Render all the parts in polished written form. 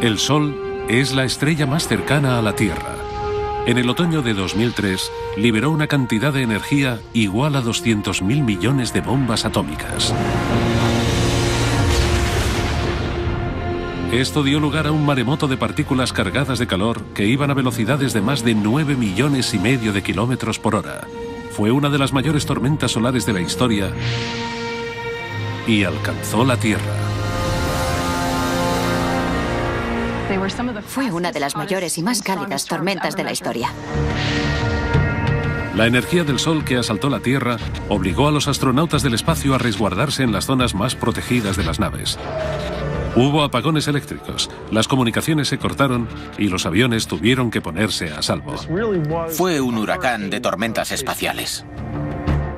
El Sol es la estrella más cercana a la Tierra. En el otoño de 2003, liberó una cantidad de energía igual a 200.000 millones de bombas atómicas. Esto dio lugar a un maremoto de partículas cargadas de calor que iban a velocidades de más de 9,5 millones de kilómetros por hora. Fue una de las mayores tormentas solares de la historia y alcanzó la Tierra. Fue una de las mayores y más cálidas tormentas de la historia. La energía del Sol que asaltó la Tierra obligó a los astronautas del espacio a resguardarse en las zonas más protegidas de las naves. Hubo apagones eléctricos, las comunicaciones se cortaron y los aviones tuvieron que ponerse a salvo. Fue un huracán de tormentas espaciales.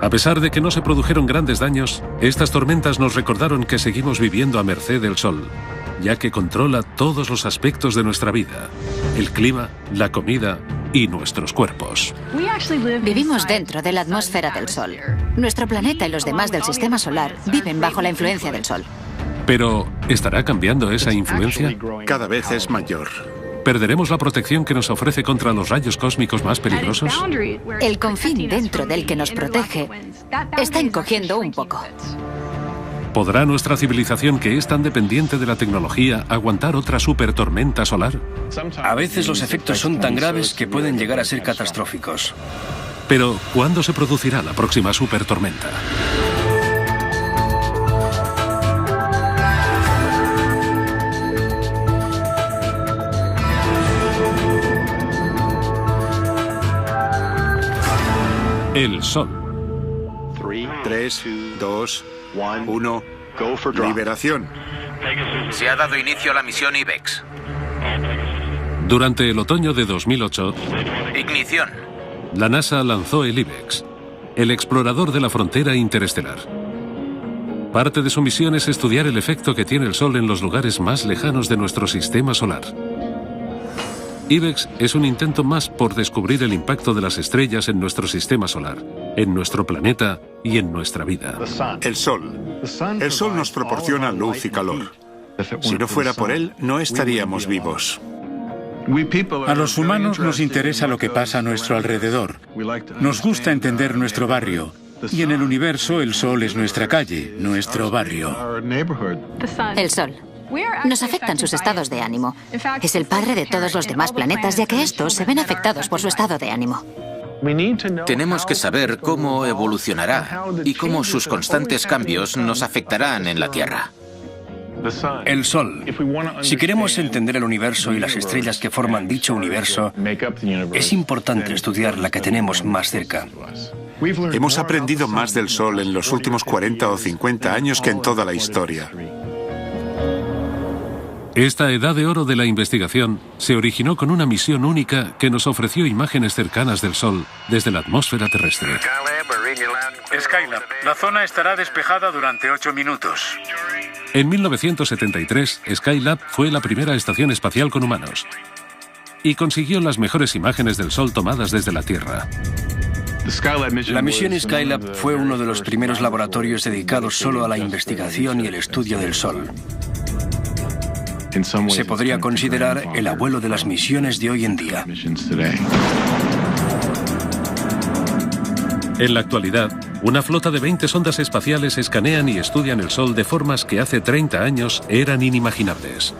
A pesar de que no se produjeron grandes daños, estas tormentas nos recordaron que seguimos viviendo a merced del Sol, ya que controla todos los aspectos de nuestra vida: el clima, la comida y nuestros cuerpos. Vivimos dentro de la atmósfera del Sol. Nuestro planeta y los demás del sistema solar viven bajo la influencia del Sol. Pero, ¿estará cambiando esa influencia? Cada vez es mayor. ¿Perderemos la protección que nos ofrece contra los rayos cósmicos más peligrosos? El confín dentro del que nos protege está encogiendo un poco. ¿Podrá nuestra civilización, que es tan dependiente de la tecnología, aguantar otra supertormenta solar? A veces los efectos son tan graves que pueden llegar a ser catastróficos. Pero, ¿cuándo se producirá la próxima supertormenta? El Sol. 3, 2, 1. Liberación. Se ha dado inicio a la misión IBEX. Durante el otoño de 2008, Ignición. la NASA lanzó el IBEX, el explorador de la frontera interestelar. Parte de su misión es estudiar el efecto que tiene el Sol en los lugares más lejanos de nuestro sistema solar. IBEX es un intento más por descubrir el impacto de las estrellas en nuestro sistema solar, en nuestro planeta y en nuestra vida. El Sol. El Sol nos proporciona luz y calor. Si no fuera por él, no estaríamos vivos. A los humanos nos interesa lo que pasa a nuestro alrededor. Nos gusta entender nuestro barrio. Y en el universo, el Sol es nuestra calle, nuestro barrio. El Sol. Nos afectan sus estados de ánimo. Es el padre de todos los demás planetas, ya que estos se ven afectados por su estado de ánimo. Tenemos que saber cómo evolucionará y cómo sus constantes cambios nos afectarán en la Tierra. El Sol. Si queremos entender el universo y las estrellas que forman dicho universo, es importante estudiar la que tenemos más cerca. Hemos aprendido más del Sol en los últimos 40 o 50 años que en toda la historia. Esta edad de oro de la investigación se originó con una misión única que nos ofreció imágenes cercanas del Sol desde la atmósfera terrestre. Skylab, la zona estará despejada durante 8 minutos. En 1973, Skylab fue la primera estación espacial con humanos y consiguió las mejores imágenes del Sol tomadas desde la Tierra. La misión Skylab fue uno de los primeros laboratorios dedicados solo a la investigación y el estudio del Sol. Se podría considerar el abuelo de las misiones de hoy en día. En la actualidad, una flota de 20 sondas espaciales escanean y estudian el Sol de formas que hace 30 años eran inimaginables.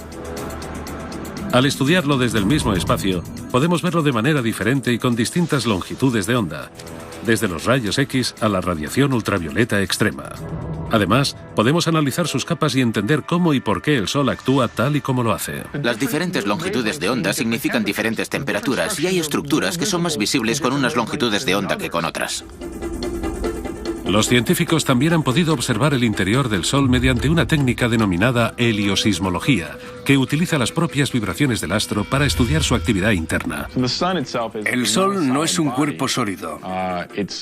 Al estudiarlo desde el mismo espacio, podemos verlo de manera diferente y con distintas longitudes de onda, desde los rayos X a la radiación ultravioleta extrema. Además, podemos analizar sus capas y entender cómo y por qué el Sol actúa tal y como lo hace. Las diferentes longitudes de onda significan diferentes temperaturas y hay estructuras que son más visibles con unas longitudes de onda que con otras. Los científicos también han podido observar el interior del Sol mediante una técnica denominada heliosismología, que utiliza las propias vibraciones del astro para estudiar su actividad interna. El Sol no es un cuerpo sólido,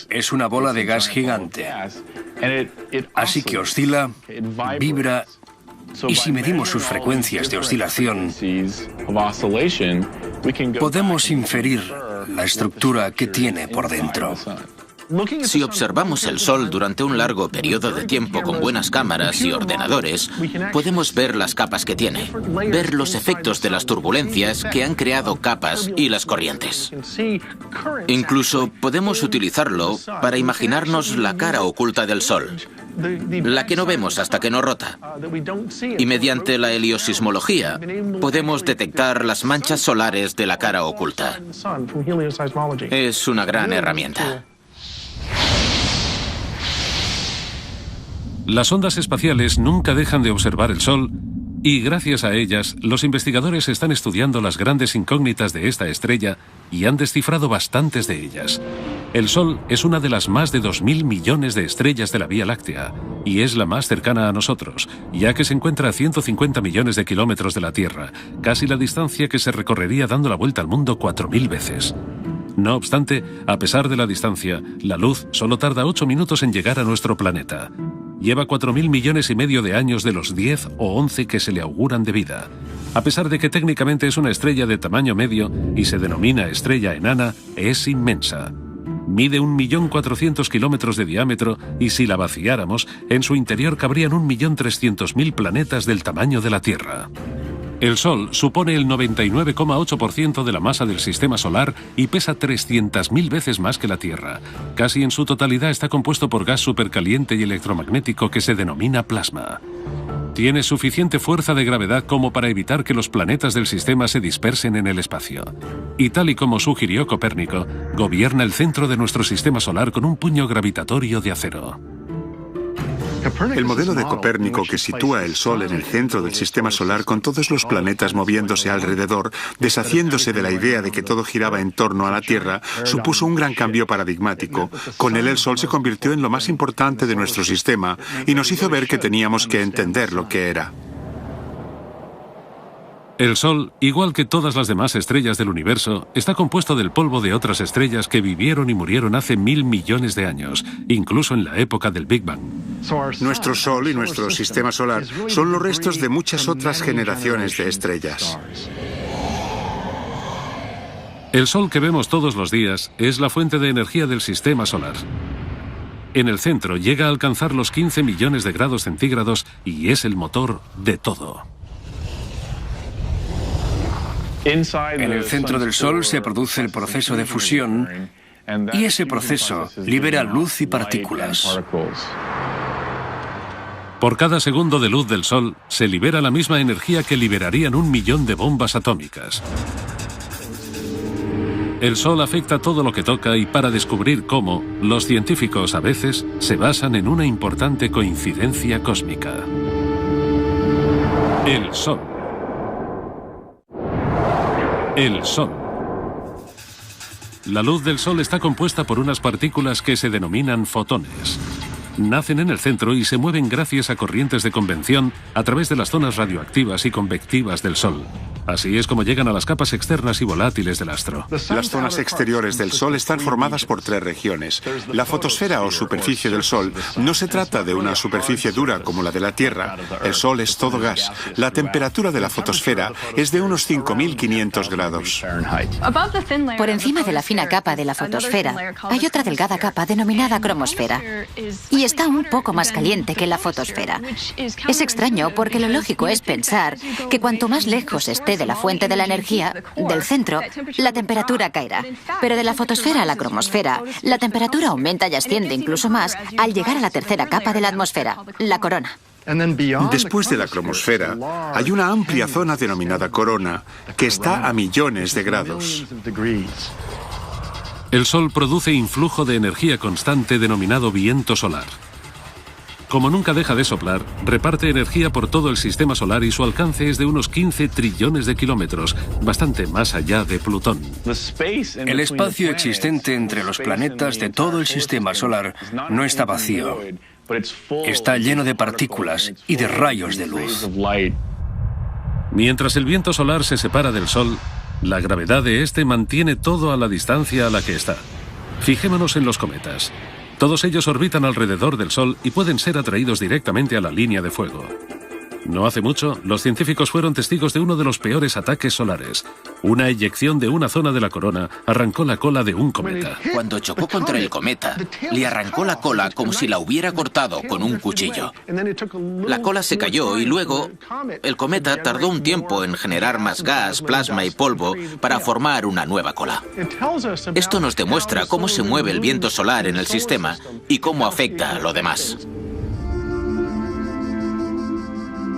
es una bola de gas gigante. Así que oscila, vibra, y si medimos sus frecuencias de oscilación, podemos inferir la estructura que tiene por dentro. Si observamos el Sol durante un largo periodo de tiempo con buenas cámaras y ordenadores, podemos ver las capas que tiene, ver los efectos de las turbulencias que han creado capas y las corrientes. Incluso podemos utilizarlo para imaginarnos la cara oculta del Sol, la que no vemos hasta que no rota. Y mediante la heliosismología podemos detectar las manchas solares de la cara oculta. Es una gran herramienta. Las sondas espaciales nunca dejan de observar el Sol y gracias a ellas los investigadores están estudiando las grandes incógnitas de esta estrella y han descifrado bastantes de ellas. El Sol es una de las más de 2.000 millones de estrellas de la Vía Láctea y es la más cercana a nosotros, ya que se encuentra a 150 millones de kilómetros de la Tierra, casi la distancia que se recorrería dando la vuelta al mundo 4.000 veces. No obstante, a pesar de la distancia, la luz solo tarda 8 minutos en llegar a nuestro planeta. Lleva 4.000 millones y medio de años de los 10 o 11 que se le auguran de vida. A pesar de que técnicamente es una estrella de tamaño medio y se denomina estrella enana, es inmensa. Mide 1.400.000 kilómetros de diámetro y si la vaciáramos, en su interior cabrían 1.300.000 planetas del tamaño de la Tierra. El Sol supone el 99,8% de la masa del Sistema Solar y pesa 300.000 veces más que la Tierra. Casi en su totalidad está compuesto por gas supercaliente y electromagnético que se denomina plasma. Tiene suficiente fuerza de gravedad como para evitar que los planetas del sistema se dispersen en el espacio. Y tal y como sugirió Copérnico, gobierna el centro de nuestro Sistema Solar con un puño gravitatorio de acero. El modelo de Copérnico que sitúa el Sol en el centro del Sistema Solar con todos los planetas moviéndose alrededor, deshaciéndose de la idea de que todo giraba en torno a la Tierra, supuso un gran cambio paradigmático. Con él el Sol se convirtió en lo más importante de nuestro sistema y nos hizo ver que teníamos que entender lo que era. El Sol, igual que todas las demás estrellas del universo, está compuesto del polvo de otras estrellas que vivieron y murieron hace 1.000 millones de años, incluso en la época del Big Bang. Nuestro Sol y nuestro Sistema Solar son los restos de muchas otras generaciones de estrellas. El Sol que vemos todos los días es la fuente de energía del Sistema Solar. En el centro llega a alcanzar los 15 millones de grados centígrados y es el motor de todo. En el centro del Sol se produce el proceso de fusión y ese proceso libera luz y partículas. Por cada segundo de luz del Sol se libera la misma energía que liberarían 1 millón de bombas atómicas. El Sol afecta todo lo que toca y para descubrir cómo, los científicos a veces se basan en una importante coincidencia cósmica. El Sol. El Sol. La luz del Sol está compuesta por unas partículas que se denominan fotones. Nacen en el centro y se mueven gracias a corrientes de convección a través de las zonas radioactivas y convectivas del Sol. Así es como llegan a las capas externas y volátiles del astro. Las zonas exteriores del Sol están formadas por 3 regiones. La fotosfera o superficie del Sol no se trata de una superficie dura como la de la Tierra. El Sol es todo gas. La temperatura de la fotosfera es de unos 5.500 grados. Por encima de la fina capa de la fotosfera hay otra delgada capa denominada cromosfera. Y está un poco más caliente que la fotosfera. Es extraño porque lo lógico es pensar que cuanto más lejos esté de la fuente de la energía, del centro, la temperatura caerá. Pero de la fotosfera a la cromosfera, la temperatura aumenta y asciende incluso más al llegar a la tercera capa de la atmósfera, la corona. Después de la cromosfera, hay una amplia zona denominada corona, que está a millones de grados. El Sol produce influjo de energía constante denominado viento solar. Como nunca deja de soplar, reparte energía por todo el Sistema Solar y su alcance es de unos 15 trillones de kilómetros, bastante más allá de Plutón. El espacio existente entre los planetas de todo el Sistema Solar no está vacío. Está lleno de partículas y de rayos de luz. Mientras el viento solar se separa del Sol, la gravedad de este mantiene todo a la distancia a la que está. Fijémonos en los cometas. Todos ellos orbitan alrededor del Sol y pueden ser atraídos directamente a la línea de fuego. No hace mucho, los científicos fueron testigos de uno de los peores ataques solares. Una eyección de una zona de la corona arrancó la cola de un cometa. Cuando chocó contra el cometa, le arrancó la cola como si la hubiera cortado con un cuchillo. La cola se cayó y luego el cometa tardó un tiempo en generar más gas, plasma y polvo para formar una nueva cola. Esto nos demuestra cómo se mueve el viento solar en el sistema y cómo afecta a lo demás.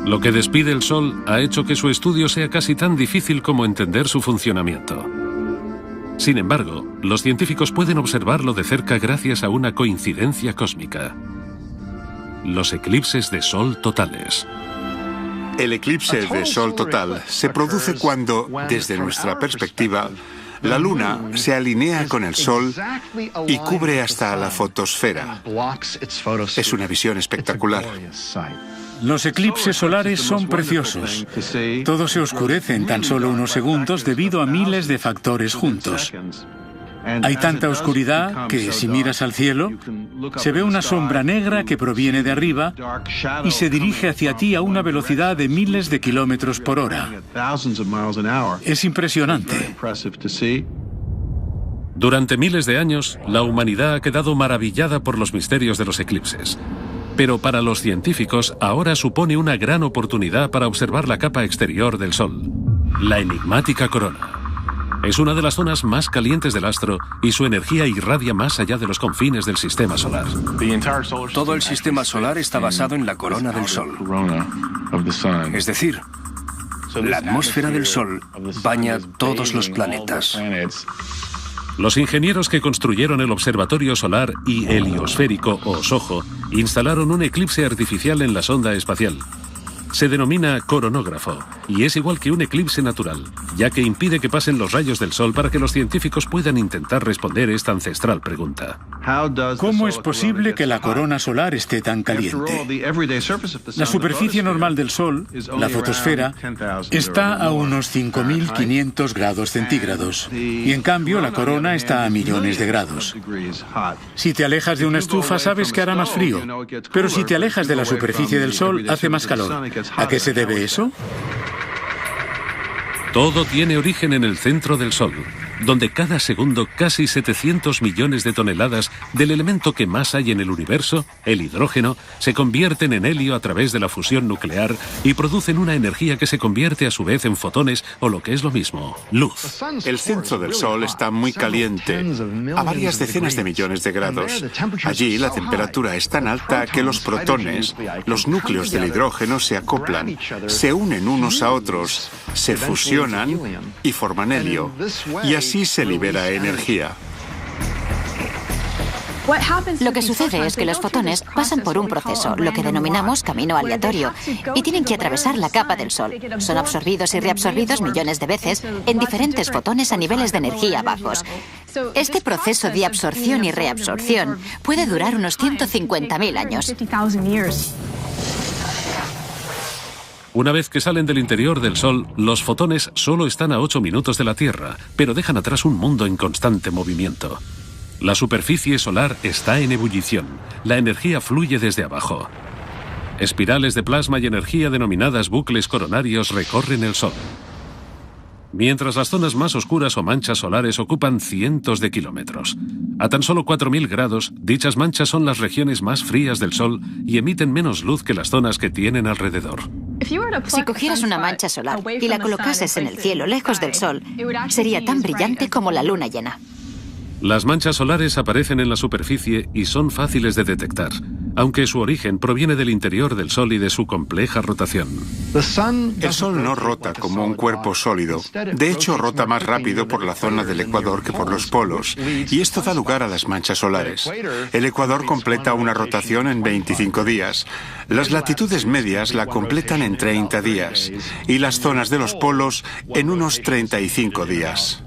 Lo que despide el Sol ha hecho que su estudio sea casi tan difícil como entender su funcionamiento. Sin embargo, los científicos pueden observarlo de cerca gracias a una coincidencia cósmica: los eclipses de Sol totales. El eclipse de Sol total se produce cuando, desde nuestra perspectiva, la Luna se alinea con el Sol y cubre hasta la fotosfera. Es una visión espectacular. Los eclipses solares son preciosos. Todo se oscurece en tan solo unos segundos debido a miles de factores juntos. Hay tanta oscuridad que, si miras al cielo, se ve una sombra negra que proviene de arriba y se dirige hacia ti a una velocidad de miles de kilómetros por hora. Es impresionante. Durante miles de años, la humanidad ha quedado maravillada por los misterios de los eclipses. Pero para los científicos ahora supone una gran oportunidad para observar la capa exterior del Sol, la enigmática corona. Es una de las zonas más calientes del astro y su energía irradia más allá de los confines del sistema solar. Todo el sistema solar está basado en la corona del Sol. Es decir, la atmósfera del Sol baña todos los planetas. Los ingenieros que construyeron el observatorio solar y heliosférico o SOHO instalaron un eclipse artificial en la sonda espacial. Se denomina coronógrafo y es igual que un eclipse natural, ya que impide que pasen los rayos del Sol para que los científicos puedan intentar responder esta ancestral pregunta. ¿Cómo es posible que la corona solar esté tan caliente? La superficie normal del Sol, la fotosfera, está a unos 5.500 grados centígrados y en cambio la corona está a millones de grados. Si te alejas de una estufa sabes que hará más frío, pero si te alejas de la superficie del Sol hace más calor. ¿A qué se debe eso? Todo tiene origen en el centro del Sol, donde cada segundo casi 700 millones de toneladas del elemento que más hay en el universo, el hidrógeno, se convierten en helio a través de la fusión nuclear y producen una energía que se convierte a su vez en fotones o, lo que es lo mismo, luz. El centro del Sol está muy caliente, a varias decenas de millones de grados. Allí la temperatura es tan alta que los protones, los núcleos del hidrógeno, se acoplan, se unen unos a otros, se fusionan y forman helio. Y así se libera energía. Lo que sucede es que los fotones pasan por un proceso, lo que denominamos camino aleatorio, y tienen que atravesar la capa del Sol. Son absorbidos y reabsorbidos millones de veces en diferentes fotones a niveles de energía bajos. Este proceso de absorción y reabsorción puede durar unos 150.000 años. Una vez que salen del interior del Sol, los fotones solo están a 8 minutos de la Tierra, pero dejan atrás un mundo en constante movimiento. La superficie solar está en ebullición. La energía fluye desde abajo. Espirales de plasma y energía denominadas bucles coronarios recorren el Sol. Mientras las zonas más oscuras o manchas solares ocupan cientos de kilómetros. A tan solo 4.000 grados, dichas manchas son las regiones más frías del Sol y emiten menos luz que las zonas que tienen alrededor. Si cogieras una mancha solar y la colocases en el cielo lejos del Sol, sería tan brillante como la luna llena. Las manchas solares aparecen en la superficie y son fáciles de detectar, aunque su origen proviene del interior del Sol y de su compleja rotación. El Sol no rota como un cuerpo sólido. De hecho, rota más rápido por la zona del ecuador que por los polos, y esto da lugar a las manchas solares. El ecuador completa una rotación en 25 días. Las latitudes medias la completan en 30 días, y las zonas de los polos en unos 35 días.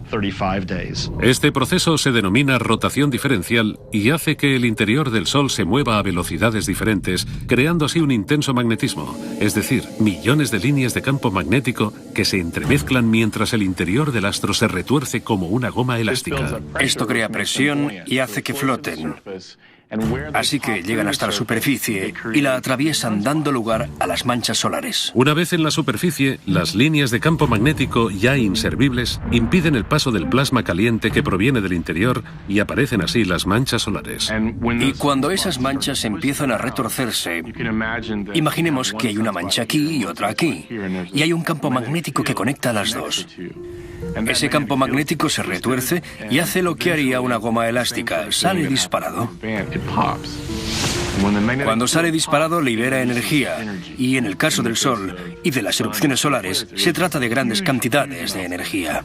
Este proceso se denomina rotación diferencial y hace que el interior del Sol se mueva a velocidades diferentes, creando así un intenso magnetismo, es decir, millones de líneas de campo magnético que se entremezclan mientras el interior del astro se retuerce como una goma elástica. Esto crea presión y hace que floten. Así que llegan hasta la superficie y la atraviesan, dando lugar a las manchas solares. Una vez en la superficie, las líneas de campo magnético ya inservibles impiden el paso del plasma caliente que proviene del interior y aparecen así las manchas solares. Y cuando esas manchas empiezan a retorcerse, imaginemos que hay una mancha aquí y otra aquí, y hay un campo magnético que conecta a las dos. Ese campo magnético se retuerce y hace lo que haría una goma elástica, sale disparado. Cuando sale disparado libera energía, y en el caso del Sol y de las erupciones solares, se trata de grandes cantidades de energía.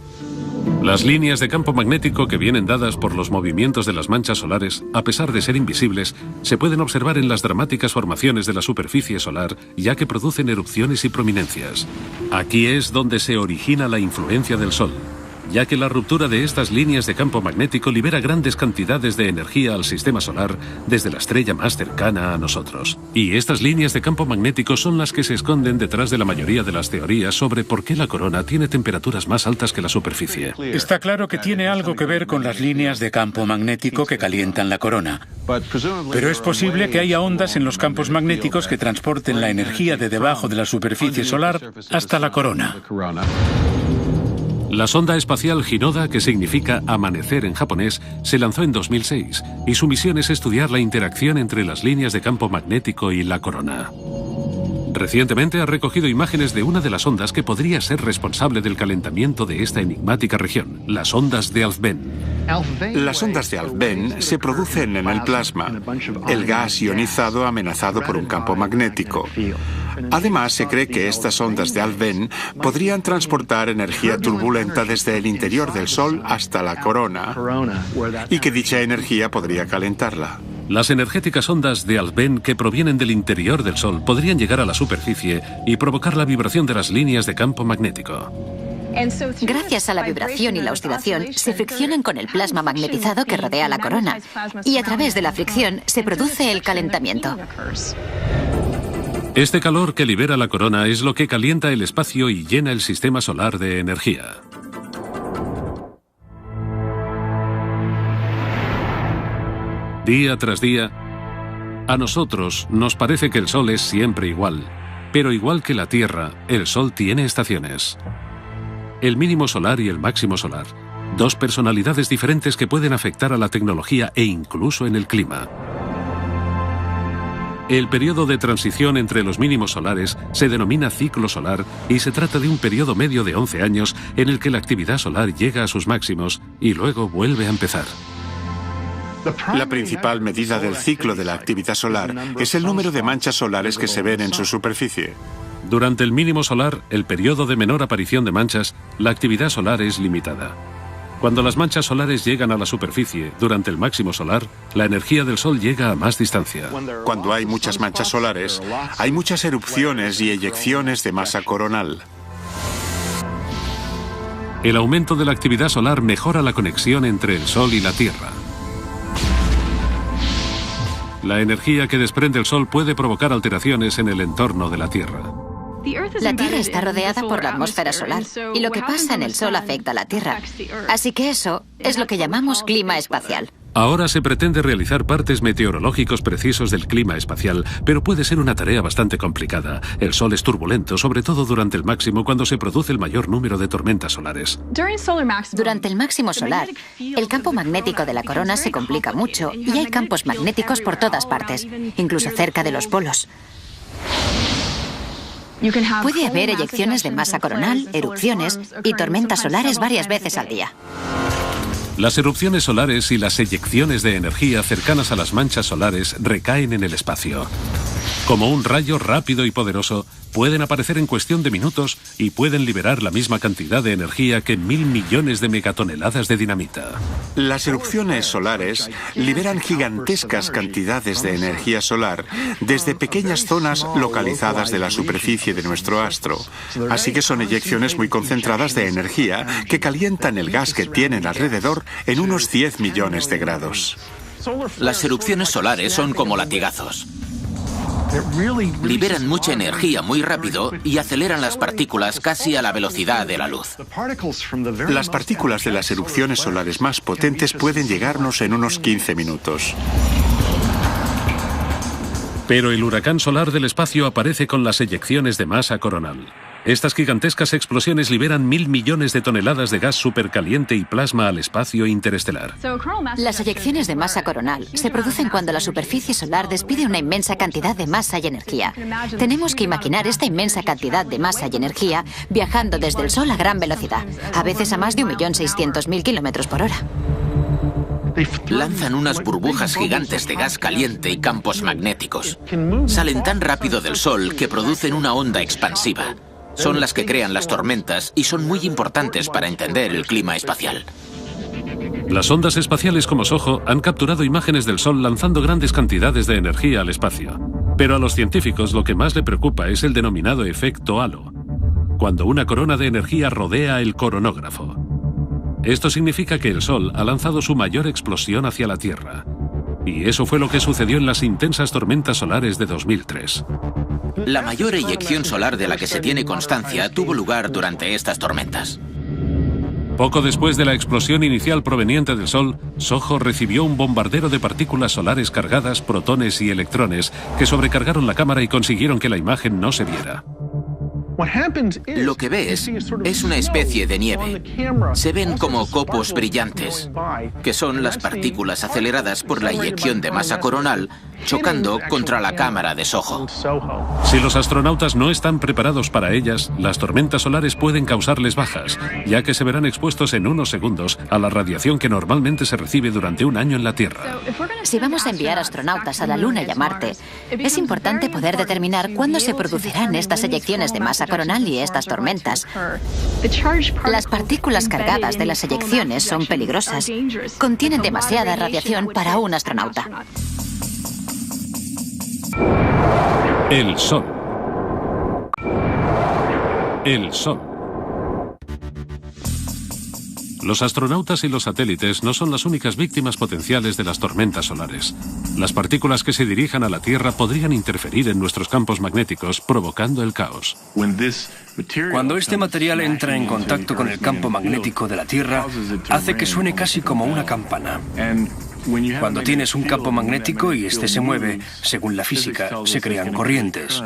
Las líneas de campo magnético que vienen dadas por los movimientos de las manchas solares, a pesar de ser invisibles, se pueden observar en las dramáticas formaciones de la superficie solar, ya que producen erupciones y prominencias. Aquí es donde se origina la influencia del Sol, ya que la ruptura de estas líneas de campo magnético libera grandes cantidades de energía al sistema solar desde la estrella más cercana a nosotros. Y estas líneas de campo magnético son las que se esconden detrás de la mayoría de las teorías sobre por qué la corona tiene temperaturas más altas que la superficie. Está claro que tiene algo que ver con las líneas de campo magnético que calientan la corona. Pero es posible que haya ondas en los campos magnéticos que transporten la energía de debajo de la superficie solar hasta la corona. La sonda espacial Hinoda, que significa amanecer en japonés, se lanzó en 2006 y su misión es estudiar la interacción entre las líneas de campo magnético y la corona. Recientemente ha recogido imágenes de una de las ondas que podría ser responsable del calentamiento de esta enigmática región, las ondas de Alfvén. Las ondas de Alfvén se producen en el plasma, el gas ionizado amenazado por un campo magnético. Además, se cree que estas ondas de Alfvén podrían transportar energía turbulenta desde el interior del Sol hasta la corona y que dicha energía podría calentarla. Las energéticas ondas de Alfvén que provienen del interior del Sol podrían llegar a la superficie y provocar la vibración de las líneas de campo magnético. Gracias a la vibración y la oscilación, se friccionan con el plasma magnetizado que rodea la corona, y a través de la fricción se produce el calentamiento. Este calor que libera la corona es lo que calienta el espacio y llena el sistema solar de energía. Día tras día, a nosotros nos parece que el Sol es siempre igual, pero igual que la Tierra, el Sol tiene estaciones. El mínimo solar y el máximo solar, dos personalidades diferentes que pueden afectar a la tecnología e incluso en el clima. El periodo de transición entre los mínimos solares se denomina ciclo solar y se trata de un periodo medio de 11 años en el que la actividad solar llega a sus máximos y luego vuelve a empezar. La principal medida del ciclo de la actividad solar es el número de manchas solares que se ven en su superficie. Durante el mínimo solar, el periodo de menor aparición de manchas, la actividad solar es limitada. Cuando las manchas solares llegan a la superficie durante el máximo solar, la energía del Sol llega a más distancia. Cuando hay muchas manchas solares, hay muchas erupciones y eyecciones de masa coronal. El aumento de la actividad solar mejora la conexión entre el Sol y la Tierra. La energía que desprende el Sol puede provocar alteraciones en el entorno de la Tierra. La Tierra está rodeada por la atmósfera solar y lo que pasa en el Sol afecta a la Tierra. Así que eso es lo que llamamos clima espacial. Ahora se pretende realizar partes meteorológicos precisos del clima espacial, pero puede ser una tarea bastante complicada. El Sol es turbulento, sobre todo durante el máximo, cuando se produce el mayor número de tormentas solares. Durante el máximo solar, el campo magnético de la corona se complica mucho y hay campos magnéticos por todas partes, incluso cerca de los polos. Puede haber eyecciones de masa coronal, erupciones y tormentas solares varias veces al día. Las erupciones solares y las eyecciones de energía cercanas a las manchas solares recaen en el espacio. Como un rayo rápido y poderoso, pueden aparecer en cuestión de minutos y pueden liberar la misma cantidad de energía que 1.000 millones de megatoneladas de dinamita. Las erupciones solares liberan gigantescas cantidades de energía solar desde pequeñas zonas localizadas de la superficie de nuestro astro. Así que son eyecciones muy concentradas de energía que calientan el gas que tienen alrededor en unos 10 millones de grados. Las erupciones solares son como latigazos. Liberan mucha energía muy rápido y aceleran las partículas casi a la velocidad de la luz. Las partículas de las erupciones solares más potentes pueden llegarnos en unos 15 minutos. Pero el huracán solar del espacio aparece con las eyecciones de masa coronal. Estas gigantescas explosiones liberan 1.000 millones de toneladas de gas supercaliente y plasma al espacio interestelar. Las eyecciones de masa coronal se producen cuando la superficie solar despide una inmensa cantidad de masa y energía. Tenemos que imaginar esta inmensa cantidad de masa y energía viajando desde el Sol a gran velocidad, a veces a más de 1.600.000 kilómetros por hora. Lanzan unas burbujas gigantes de gas caliente y campos magnéticos. Salen tan rápido del Sol que producen una onda expansiva. Son las que crean las tormentas y son muy importantes para entender el clima espacial. Las ondas espaciales como SOHO han capturado imágenes del Sol lanzando grandes cantidades de energía al espacio. Pero a los científicos lo que más le preocupa es el denominado efecto halo, cuando una corona de energía rodea el coronógrafo. Esto significa que el Sol ha lanzado su mayor explosión hacia la Tierra. Y eso fue lo que sucedió en las intensas tormentas solares de 2003. La mayor eyección solar de la que se tiene constancia tuvo lugar durante estas tormentas. Poco después de la explosión inicial proveniente del Sol, SOHO recibió un bombardero de partículas solares cargadas, protones y electrones, que sobrecargaron la cámara y consiguieron que la imagen no se viera. Lo que ves es una especie de nieve. Se ven como copos brillantes, que son las partículas aceleradas por la eyección de masa coronal chocando contra la cámara de SOHO. Si los astronautas no están preparados para ellas, las tormentas solares pueden causarles bajas, ya que se verán expuestos en unos segundos a la radiación que normalmente se recibe durante un año en la Tierra. Si vamos a enviar astronautas a la Luna y a Marte, es importante poder determinar cuándo se producirán estas eyecciones de masa coronal y estas tormentas. Las partículas cargadas de las eyecciones son peligrosas. Contienen demasiada radiación para un astronauta. El Sol. El Sol. Los astronautas y los satélites no son las únicas víctimas potenciales de las tormentas solares. Las partículas que se dirijan a la Tierra podrían interferir en nuestros campos magnéticos, provocando el caos. Cuando este material entra en contacto con el campo magnético de la Tierra, hace que suene casi como una campana. Cuando tienes un campo magnético y este se mueve, según la física, se crean corrientes.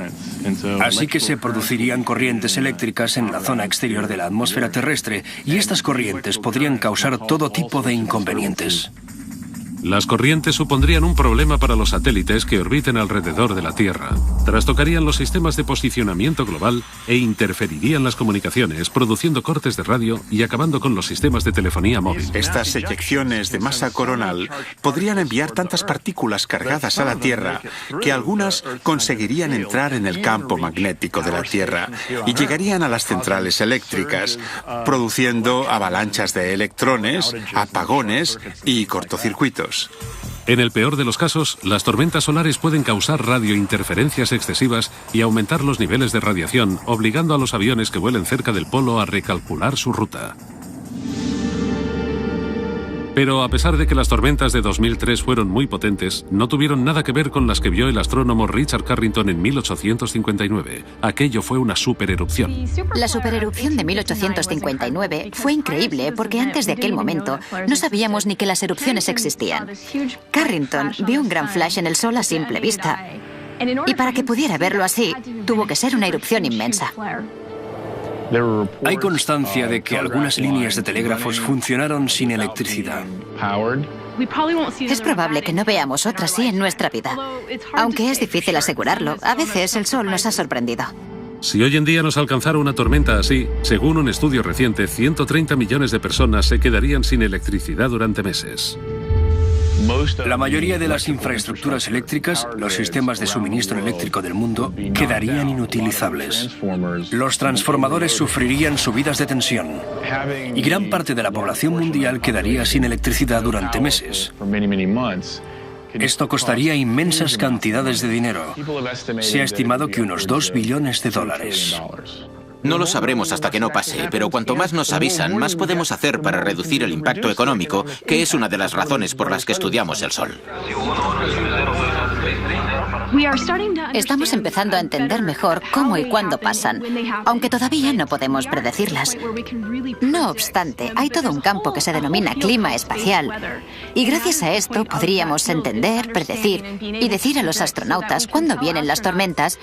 Así que se producirían corrientes eléctricas en la zona exterior de la atmósfera terrestre y estas corrientes podrían causar todo tipo de inconvenientes. Las corrientes supondrían un problema para los satélites que orbiten alrededor de la Tierra. Trastocarían los sistemas de posicionamiento global e interferirían las comunicaciones, produciendo cortes de radio y acabando con los sistemas de telefonía móvil. Estas eyecciones de masa coronal podrían enviar tantas partículas cargadas a la Tierra que algunas conseguirían entrar en el campo magnético de la Tierra y llegarían a las centrales eléctricas, produciendo avalanchas de electrones, apagones y cortocircuitos. En el peor de los casos, las tormentas solares pueden causar radiointerferencias excesivas y aumentar los niveles de radiación, obligando a los aviones que vuelen cerca del polo a recalcular su ruta. Pero a pesar de que las tormentas de 2003 fueron muy potentes, no tuvieron nada que ver con las que vio el astrónomo Richard Carrington en 1859. Aquello fue una supererupción. La supererupción de 1859 fue increíble porque antes de aquel momento no sabíamos ni que las erupciones existían. Carrington vio un gran flash en el Sol a simple vista. Y para que pudiera verlo así, tuvo que ser una erupción inmensa. Hay constancia de que algunas líneas de telégrafos funcionaron sin electricidad. Es probable que no veamos otra así en nuestra vida. Aunque es difícil asegurarlo, a veces el Sol nos ha sorprendido. Si hoy en día nos alcanzara una tormenta así, según un estudio reciente, 130 millones de personas se quedarían sin electricidad durante meses. La mayoría de las infraestructuras eléctricas, los sistemas de suministro eléctrico del mundo, quedarían inutilizables. Los transformadores sufrirían subidas de tensión. Y gran parte de la población mundial quedaría sin electricidad durante meses. Esto costaría inmensas cantidades de dinero. Se ha estimado que unos $2 billones. No lo sabremos hasta que no pase, pero cuanto más nos avisan, más podemos hacer para reducir el impacto económico, que es una de las razones por las que estudiamos el Sol. Estamos empezando a entender mejor cómo y cuándo pasan, aunque todavía no podemos predecirlas. No obstante, hay todo un campo que se denomina clima espacial, y gracias a esto podríamos entender, predecir y decir a los astronautas cuándo vienen las tormentas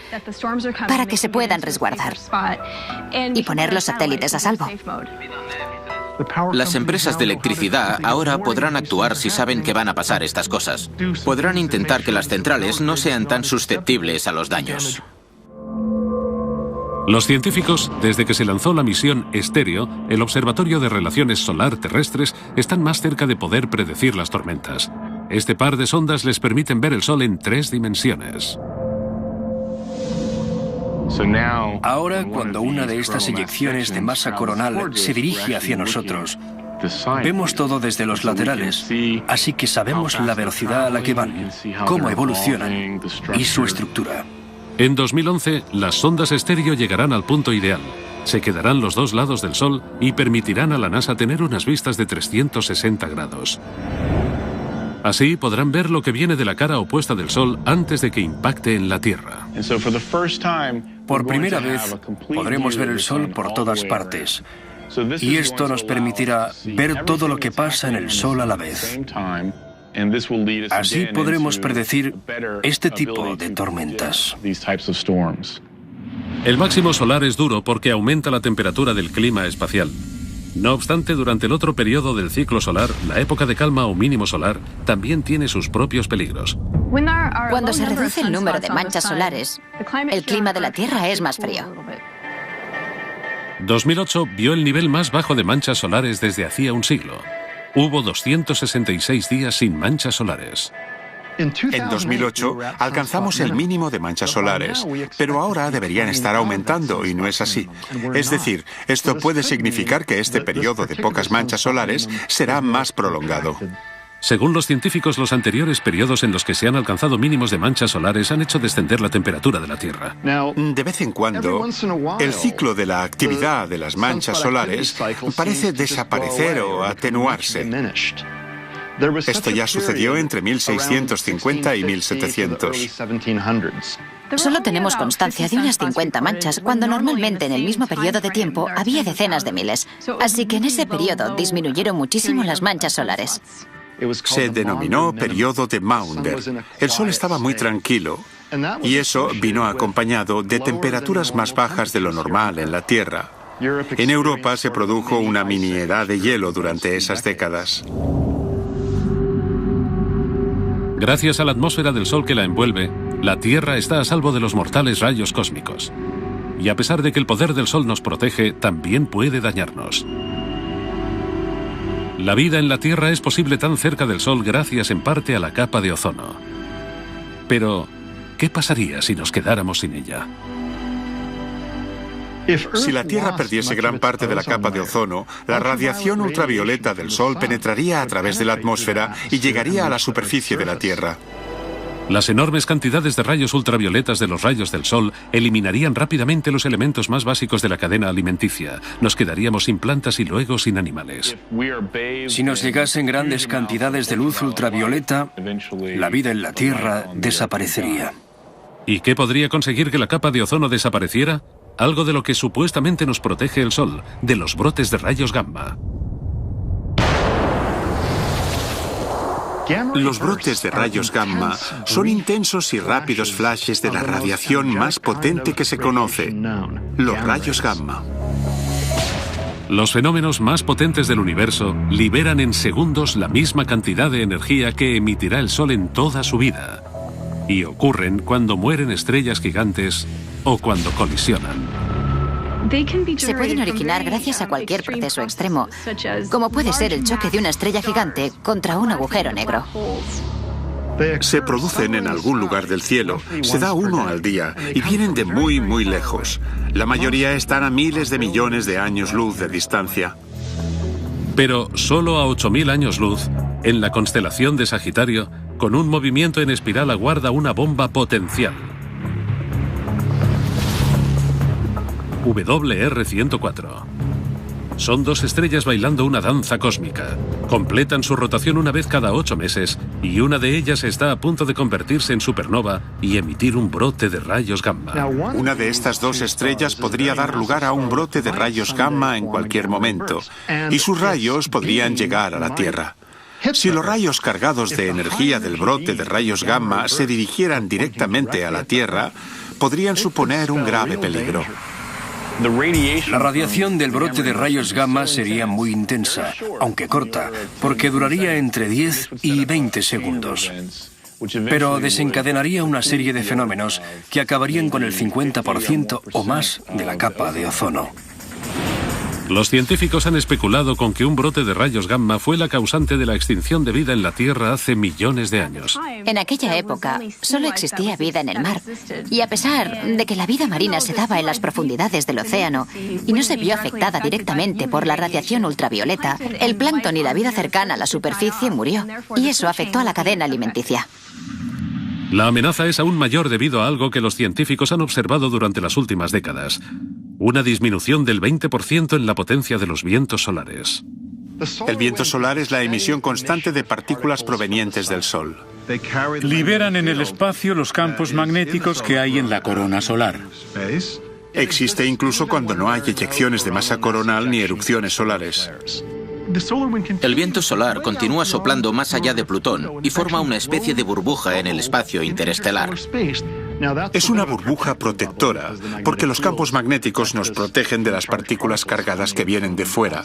para que se puedan resguardar y poner los satélites a salvo. Las empresas de electricidad ahora podrán actuar si saben que van a pasar estas cosas. Podrán intentar que las centrales no sean tan susceptibles a los daños. Los científicos, desde que se lanzó la misión Estéreo, el Observatorio de Relaciones Solar Terrestres, están más cerca de poder predecir las tormentas. Este par de sondas les permiten ver el Sol en 3 dimensiones. Ahora, cuando una de estas eyecciones de masa coronal se dirige hacia nosotros, vemos todo desde los laterales, así que sabemos la velocidad a la que van, cómo evolucionan y su estructura. En 2011, las sondas Estéreo llegarán al punto ideal. Se quedarán los 2 lados del Sol y permitirán a la NASA tener unas vistas de 360 grados. Así podrán ver lo que viene de la cara opuesta del Sol antes de que impacte en la Tierra. Por primera vez, podremos ver el Sol por todas partes. Y esto nos permitirá ver todo lo que pasa en el Sol a la vez. Así podremos predecir este tipo de tormentas. El máximo solar es duro porque aumenta la temperatura del clima espacial. No obstante, durante el otro periodo del ciclo solar, la época de calma o mínimo solar también tiene sus propios peligros. Cuando se reduce el número de manchas solares, el clima de la Tierra es más frío. 2008 vio el nivel más bajo de manchas solares desde hacía un siglo. Hubo 266 días sin manchas solares. En 2008 alcanzamos el mínimo de manchas solares, pero ahora deberían estar aumentando y no es así. Es decir, esto puede significar que este periodo de pocas manchas solares será más prolongado. Según los científicos, los anteriores periodos en los que se han alcanzado mínimos de manchas solares han hecho descender la temperatura de la Tierra. De vez en cuando, el ciclo de la actividad de las manchas solares parece desaparecer o atenuarse. Esto ya sucedió entre 1650 y 1700. Solo tenemos constancia de unas 50 manchas, cuando normalmente en el mismo periodo de tiempo había decenas de miles. Así que en ese periodo disminuyeron muchísimo las manchas solares. Se denominó periodo de Maunder. El Sol estaba muy tranquilo y eso vino acompañado de temperaturas más bajas de lo normal en la Tierra. En Europa se produjo una mini edad de hielo durante esas décadas. Gracias a la atmósfera del Sol que la envuelve, la Tierra está a salvo de los mortales rayos cósmicos. Y a pesar de que el poder del Sol nos protege, también puede dañarnos. La vida en la Tierra es posible tan cerca del Sol gracias en parte a la capa de ozono. Pero, ¿qué pasaría si nos quedáramos sin ella? Si la Tierra perdiese gran parte de la capa de ozono, la radiación ultravioleta del Sol penetraría a través de la atmósfera y llegaría a la superficie de la Tierra. Las enormes cantidades de rayos ultravioletas de los rayos del Sol eliminarían rápidamente los elementos más básicos de la cadena alimenticia. Nos quedaríamos sin plantas y luego sin animales. Si nos llegasen grandes cantidades de luz ultravioleta, la vida en la Tierra desaparecería. ¿Y qué podría conseguir que la capa de ozono desapareciera? Algo de lo que supuestamente nos protege el Sol, de los brotes de rayos gamma. Los brotes de rayos gamma son intensos y rápidos flashes de la radiación más potente que se conoce, los rayos gamma. Los fenómenos más potentes del universo liberan en segundos la misma cantidad de energía que emitirá el Sol en toda su vida. Y ocurren cuando mueren estrellas gigantes o cuando colisionan. Se pueden originar gracias a cualquier proceso extremo, como puede ser el choque de una estrella gigante contra un agujero negro. Se producen en algún lugar del cielo, se da uno al día y vienen de muy, muy lejos. La mayoría están a miles de millones de años luz de distancia. Pero solo a 8000 años luz, en la constelación de Sagitario, con un movimiento en espiral aguarda una bomba potencial. WR-104. Son dos estrellas bailando una danza cósmica. Completan su rotación una vez cada 8 meses y una de ellas está a punto de convertirse en supernova y emitir un brote de rayos gamma. Una de estas dos estrellas podría dar lugar a un brote de rayos gamma en cualquier momento, y sus rayos podrían llegar a la Tierra. Si los rayos cargados de energía del brote de rayos gamma se dirigieran directamente a la Tierra, podrían suponer un grave peligro. La radiación del brote de rayos gamma sería muy intensa, aunque corta, porque duraría entre 10 y 20 segundos. Pero desencadenaría una serie de fenómenos que acabarían con el 50% o más de la capa de ozono. Los científicos han especulado con que un brote de rayos gamma fue la causante de la extinción de vida en la Tierra hace millones de años. En aquella época solo existía vida en el mar. Y a pesar de que la vida marina se daba en las profundidades del océano y no se vio afectada directamente por la radiación ultravioleta, el plancton y la vida cercana a la superficie murió. Y eso afectó a la cadena alimenticia. La amenaza es aún mayor debido a algo que los científicos han observado durante las últimas décadas: una disminución del 20% en la potencia de los vientos solares. El viento solar es la emisión constante de partículas provenientes del Sol. Liberan en el espacio los campos magnéticos que hay en la corona solar. Existe incluso cuando no hay eyecciones de masa coronal ni erupciones solares. El viento solar continúa soplando más allá de Plutón y forma una especie de burbuja en el espacio interestelar. Es una burbuja protectora, porque los campos magnéticos nos protegen de las partículas cargadas que vienen de fuera.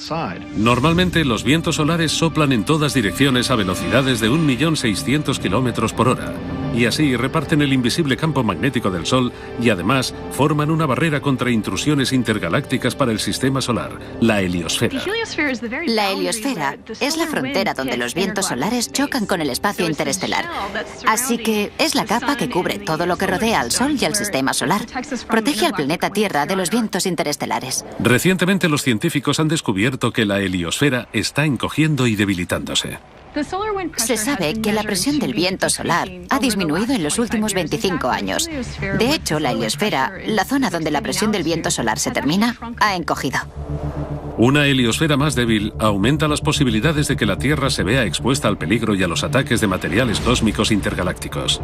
Normalmente los vientos solares soplan en todas direcciones a velocidades de 1.600.000 kilómetros por hora, y así reparten el invisible campo magnético del Sol y además forman una barrera contra intrusiones intergalácticas para el sistema solar, la heliosfera. La heliosfera es la frontera donde los vientos solares chocan con el espacio interestelar. Así que es la capa que cubre todo lo que rodea al Sol y al sistema solar. Protege al planeta Tierra de los vientos interestelares. Recientemente los científicos han descubierto que la heliosfera está encogiendo y debilitándose. Se sabe que la presión del viento solar ha disminuido en los últimos 25 años. De hecho, la heliosfera, la zona donde la presión del viento solar se termina, ha encogido. Una heliosfera más débil aumenta las posibilidades de que la Tierra se vea expuesta al peligro y a los ataques de materiales cósmicos intergalácticos.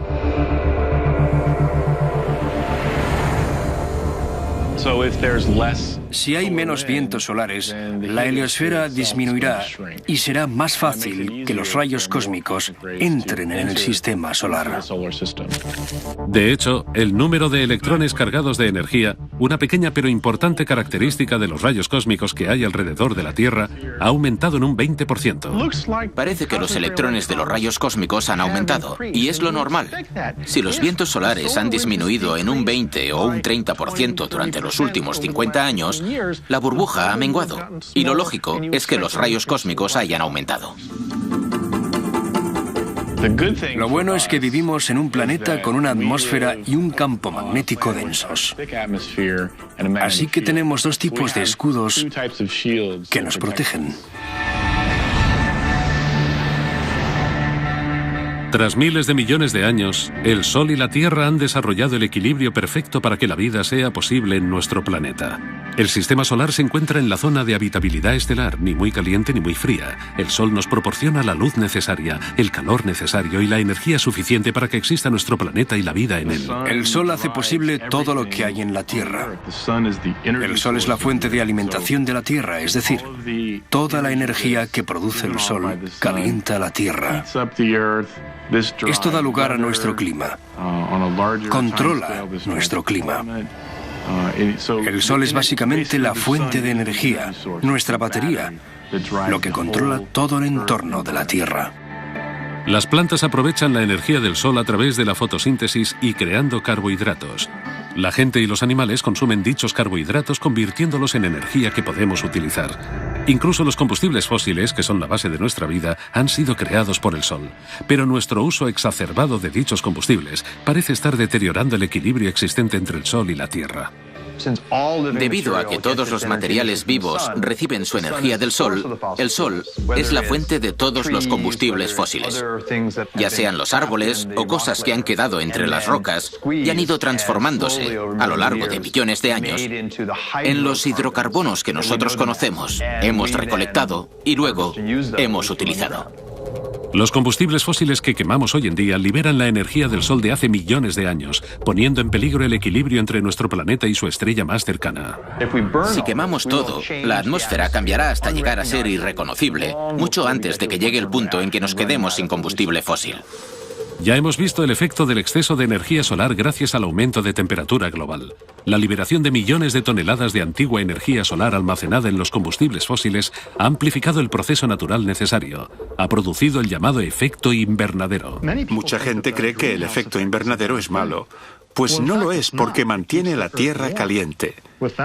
Si hay menos vientos solares, la heliosfera disminuirá y será más fácil que los rayos cósmicos entren en el sistema solar. De hecho, el número de electrones cargados de energía, una pequeña pero importante característica de los rayos cósmicos que hay alrededor de la Tierra, ha aumentado en un 20%. Parece que los electrones de los rayos cósmicos han aumentado, y es lo normal. Si los vientos solares han disminuido en un 20 o un 30% durante los últimos 50 años, la burbuja ha menguado, y lo lógico es que los rayos cósmicos hayan aumentado. Lo bueno es que vivimos en un planeta con una atmósfera y un campo magnético densos. Así que tenemos dos tipos de escudos que nos protegen. Tras miles de millones de años, el Sol y la Tierra han desarrollado el equilibrio perfecto para que la vida sea posible en nuestro planeta. El sistema solar se encuentra en la zona de habitabilidad estelar, ni muy caliente ni muy fría. El Sol nos proporciona la luz necesaria, el calor necesario y la energía suficiente para que exista nuestro planeta y la vida en él. El Sol hace posible todo lo que hay en la Tierra. El Sol es la fuente de alimentación de la Tierra, es decir, toda la energía que produce el Sol calienta la Tierra. Esto da lugar a nuestro clima. Controla nuestro clima. El Sol es básicamente la fuente de energía, nuestra batería, lo que controla todo el entorno de la Tierra. Las plantas aprovechan la energía del Sol a través de la fotosíntesis y creando carbohidratos. La gente y los animales consumen dichos carbohidratos convirtiéndolos en energía que podemos utilizar. Incluso los combustibles fósiles, que son la base de nuestra vida, han sido creados por el Sol. Pero nuestro uso exacerbado de dichos combustibles parece estar deteriorando el equilibrio existente entre el Sol y la Tierra. Debido a que todos los materiales vivos reciben su energía del Sol, el Sol es la fuente de todos los combustibles fósiles, ya sean los árboles o cosas que han quedado entre las rocas y han ido transformándose a lo largo de millones de años en los hidrocarbonos que nosotros conocemos, hemos recolectado y luego hemos utilizado. Los combustibles fósiles que quemamos hoy en día liberan la energía del Sol de hace millones de años, poniendo en peligro el equilibrio entre nuestro planeta y su estrella más cercana. Si quemamos todo, la atmósfera cambiará hasta llegar a ser irreconocible, mucho antes de que llegue el punto en que nos quedemos sin combustible fósil. Ya hemos visto el efecto del exceso de energía solar gracias al aumento de temperatura global. La liberación de millones de toneladas de antigua energía solar almacenada en los combustibles fósiles ha amplificado el proceso natural necesario. Ha producido el llamado efecto invernadero. Mucha gente cree que el efecto invernadero es malo. Pues no lo es, porque mantiene la Tierra caliente.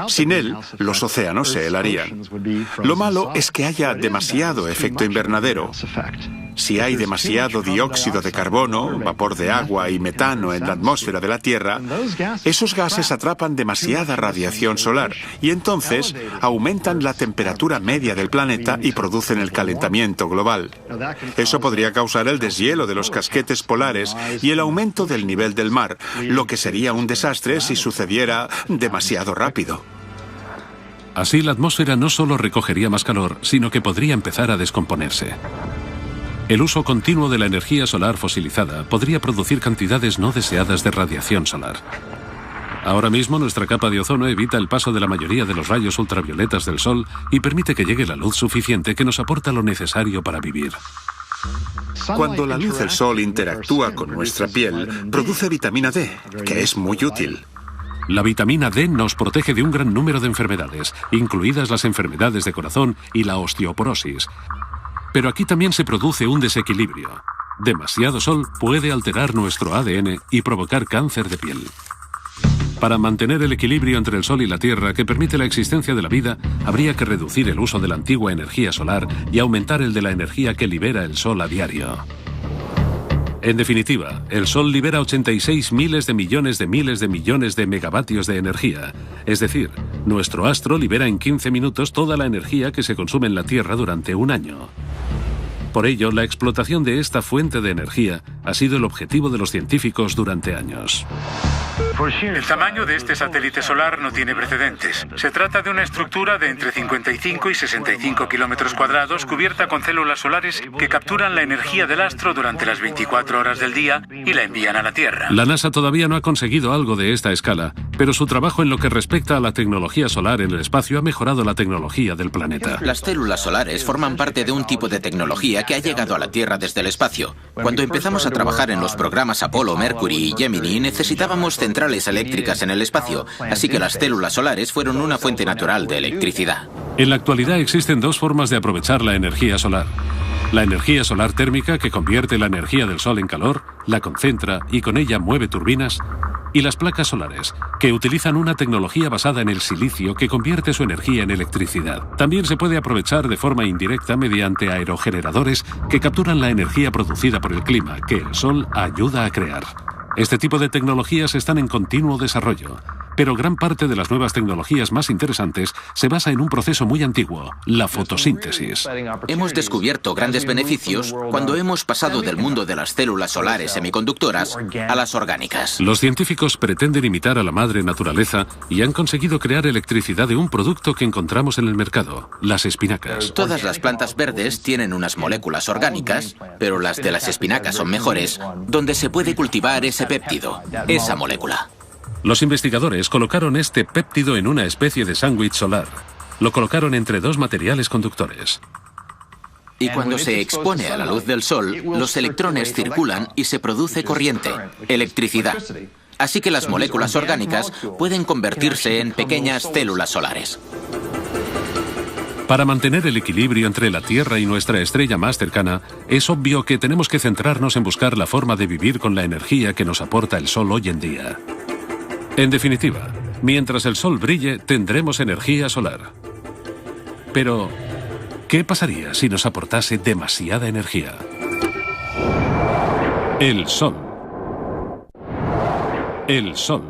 Sin él, los océanos se helarían. Lo malo es que haya demasiado efecto invernadero. Si hay demasiado dióxido de carbono, vapor de agua y metano en la atmósfera de la Tierra, esos gases atrapan demasiada radiación solar y entonces aumentan la temperatura media del planeta y producen el calentamiento global. Eso podría causar el deshielo de los casquetes polares y el aumento del nivel del mar, lo que sería un desastre si sucediera demasiado rápido. Así, la atmósfera no solo recogería más calor, sino que podría empezar a descomponerse. El uso continuo de la energía solar fosilizada podría producir cantidades no deseadas de radiación solar. Ahora mismo nuestra capa de ozono evita el paso de la mayoría de los rayos ultravioletas del Sol y permite que llegue la luz suficiente que nos aporta lo necesario para vivir. Cuando la luz del Sol interactúa con nuestra piel, produce vitamina D, que es muy útil. La vitamina D nos protege de un gran número de enfermedades, incluidas las enfermedades de corazón y la osteoporosis. Pero aquí también se produce un desequilibrio. Demasiado sol puede alterar nuestro ADN y provocar cáncer de piel. Para mantener el equilibrio entre el Sol y la Tierra que permite la existencia de la vida, habría que reducir el uso de la antigua energía solar y aumentar el de la energía que libera el Sol a diario. En definitiva, el Sol libera 86 miles de millones de megavatios de energía. Es decir, nuestro astro libera en 15 minutos toda la energía que se consume en la Tierra durante un año. Por ello, la explotación de esta fuente de energía ha sido el objetivo de los científicos durante años. El tamaño de este satélite solar no tiene precedentes. Se trata de una estructura de entre 55 y 65 kilómetros cuadrados cubierta con células solares que capturan la energía del astro durante las 24 horas del día y la envían a la Tierra. La NASA todavía no ha conseguido algo de esta escala, pero su trabajo en lo que respecta a la tecnología solar en el espacio ha mejorado la tecnología del planeta. Las células solares forman parte de un tipo de tecnología que ha llegado a la Tierra desde el espacio. Cuando empezamos a trabajar en los programas Apolo, Mercury y Gemini, necesitábamos centrales eléctricas en el espacio, así que las células solares fueron una fuente natural de electricidad. En la actualidad existen dos formas de aprovechar la energía solar. La energía solar térmica, que convierte la energía del Sol en calor, la concentra y con ella mueve turbinas, y las placas solares, que utilizan una tecnología basada en el silicio que convierte su energía en electricidad. También se puede aprovechar de forma indirecta mediante aerogeneradores que capturan la energía producida por el clima, que el Sol ayuda a crear. Este tipo de tecnologías están en continuo desarrollo, pero gran parte de las nuevas tecnologías más interesantes se basa en un proceso muy antiguo, la fotosíntesis. Hemos descubierto grandes beneficios cuando hemos pasado del mundo de las células solares semiconductoras a las orgánicas. Los científicos pretenden imitar a la madre naturaleza y han conseguido crear electricidad de un producto que encontramos en el mercado, las espinacas. Todas las plantas verdes tienen unas moléculas orgánicas, pero las de las espinacas son mejores, donde se puede cultivar ese péptido, esa molécula. Los investigadores colocaron este péptido en una especie de sándwich solar. Lo colocaron entre dos materiales conductores. Y cuando se expone a la luz del Sol, los electrones circulan y se produce corriente, electricidad. Así que las moléculas orgánicas pueden convertirse en pequeñas células solares. Para mantener el equilibrio entre la Tierra y nuestra estrella más cercana, es obvio que tenemos que centrarnos en buscar la forma de vivir con la energía que nos aporta el Sol hoy en día. En definitiva, mientras el Sol brille, tendremos energía solar. Pero, ¿qué pasaría si nos aportase demasiada energía? El Sol. El Sol.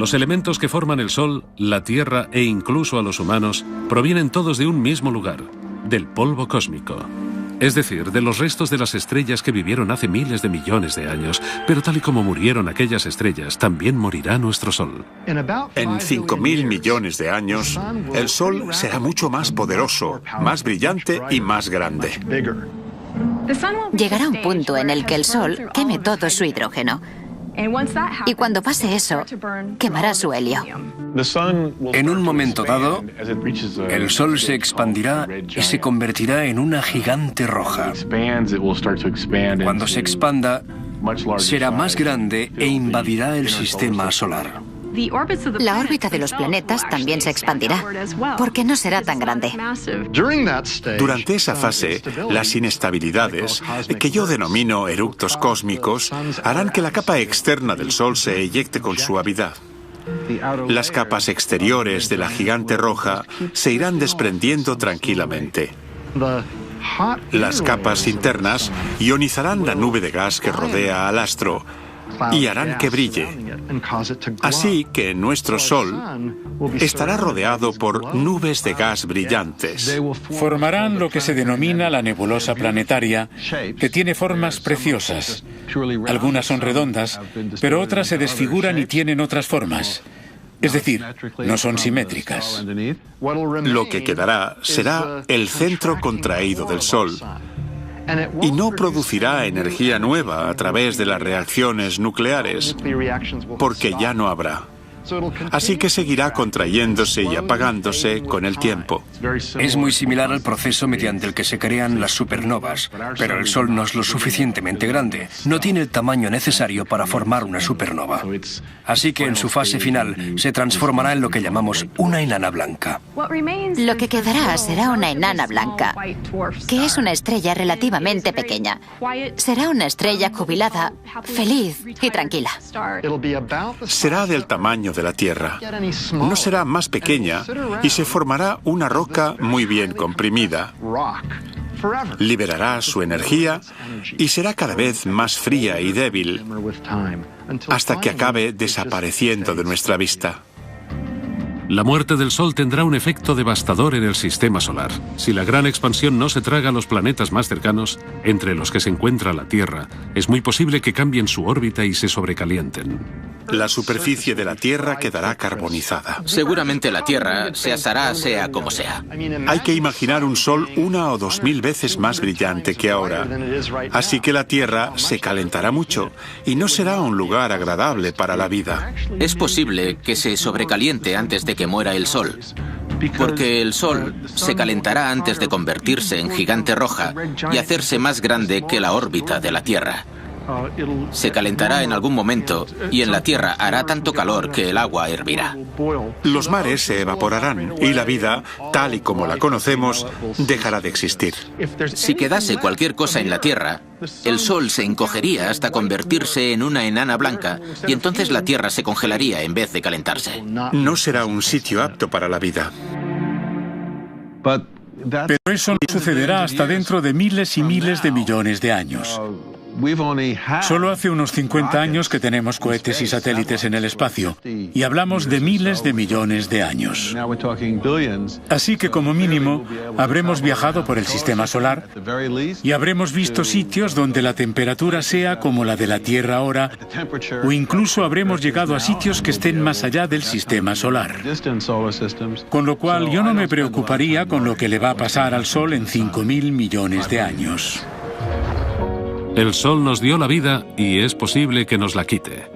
Los elementos que forman el Sol, la Tierra e incluso a los humanos provienen todos de un mismo lugar, del polvo cósmico. Es decir, de los restos de las estrellas que vivieron hace miles de millones de años, pero tal y como murieron aquellas estrellas, también morirá nuestro Sol. En 5.000 millones de años, el Sol será mucho más poderoso, más brillante y más grande. Llegará un punto en el que el Sol queme todo su hidrógeno. Y cuando pase eso, quemará su helio. En un momento dado, el Sol se expandirá y se convertirá en una gigante roja. Cuando se expanda, será más grande e invadirá el sistema solar. La órbita de los planetas también se expandirá, porque no será tan grande. Durante esa fase, las inestabilidades, que yo denomino eructos cósmicos, harán que la capa externa del Sol se eyecte con suavidad. Las capas exteriores de la gigante roja se irán desprendiendo tranquilamente. Las capas internas ionizarán la nube de gas que rodea al astro y harán que brille. Así que nuestro Sol estará rodeado por nubes de gas brillantes. Formarán lo que se denomina la nebulosa planetaria, que tiene formas preciosas. Algunas son redondas, pero otras se desfiguran y tienen otras formas. Es decir, no son simétricas. Lo que quedará será el centro contraído del Sol, y no producirá energía nueva a través de las reacciones nucleares, porque ya no habrá. Así que seguirá contrayéndose y apagándose con el tiempo. Es muy similar al proceso mediante el que se crean las supernovas, pero el Sol no es lo suficientemente grande, no tiene el tamaño necesario para formar una supernova. Así que en su fase final se transformará en lo que llamamos una enana blanca. Lo que quedará será una enana blanca, que es una estrella relativamente pequeña. Será una estrella jubilada, feliz y tranquila. Será del tamaño de la Tierra. No será más pequeña y se formará una roca muy bien comprimida. Liberará su energía y será cada vez más fría y débil hasta que acabe desapareciendo de nuestra vista. La muerte del Sol tendrá un efecto devastador en el sistema solar. Si la gran expansión no se traga a los planetas más cercanos, entre los que se encuentra la Tierra, es muy posible que cambien su órbita y se sobrecalienten. La superficie de la Tierra quedará carbonizada. Seguramente la Tierra se asará sea como sea. Hay que imaginar un Sol 1.000 o 2.000 veces más brillante que ahora. Así que la Tierra se calentará mucho y no será un lugar agradable para la vida. Es posible que se sobrecaliente antes de que muera el Sol, porque el Sol se calentará antes de convertirse en gigante roja y hacerse más grande que la órbita de la Tierra. Se calentará en algún momento y en la Tierra hará tanto calor que el agua hervirá. Los mares se evaporarán y la vida, tal y como la conocemos, dejará de existir. Si quedase cualquier cosa en la Tierra, el Sol se encogería hasta convertirse en una enana blanca y entonces la Tierra se congelaría en vez de calentarse. No será un sitio apto para la vida. Pero eso no sucederá hasta dentro de miles y miles de millones de años. Solo hace unos 50 años que tenemos cohetes y satélites en el espacio, y hablamos de miles de millones de años. Así que como mínimo, habremos viajado por el sistema solar y habremos visto sitios donde la temperatura sea como la de la Tierra ahora, o incluso habremos llegado a sitios que estén más allá del sistema solar. Con lo cual yo no me preocuparía con lo que le va a pasar al Sol en 5.000 millones de años. El Sol nos dio la vida y es posible que nos la quite.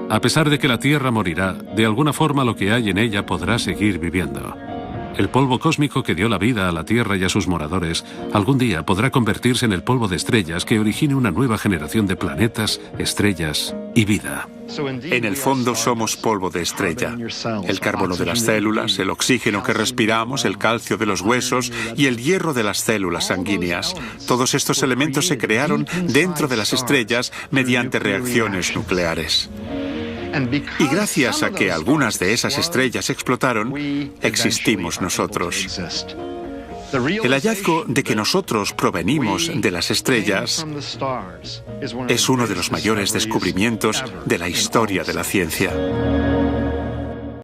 A pesar de que la Tierra morirá, de alguna forma lo que hay en ella podrá seguir viviendo. El polvo cósmico que dio la vida a la Tierra y a sus moradores, algún día podrá convertirse en el polvo de estrellas que origine una nueva generación de planetas, estrellas y vida. En el fondo somos polvo de estrella. El carbono de las células, el oxígeno que respiramos, el calcio de los huesos y el hierro de las células sanguíneas. Todos estos elementos se crearon dentro de las estrellas mediante reacciones nucleares. Y gracias a que algunas de esas estrellas explotaron, existimos nosotros. El hallazgo de que nosotros provenimos de las estrellas es uno de los mayores descubrimientos de la historia de la ciencia.